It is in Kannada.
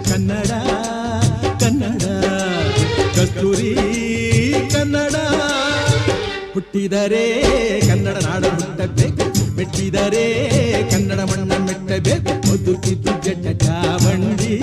ಕನ್ನಡ ಕನ್ನಡ ಕಸ್ತೂರಿ ಕನ್ನಡ. ಹುಟ್ಟಿದರೆ ಕನ್ನಡ ನಾಡ ಹುಟ್ಟಬೇಕು, ಮೆಟ್ಟಿದರೆ ಕನ್ನಡ ಮಣ್ಣ ಮೆಟ್ಟಬೇಕು. ಬದುಕಿದ್ದು ಜಟ ಚಾವಂಡಿ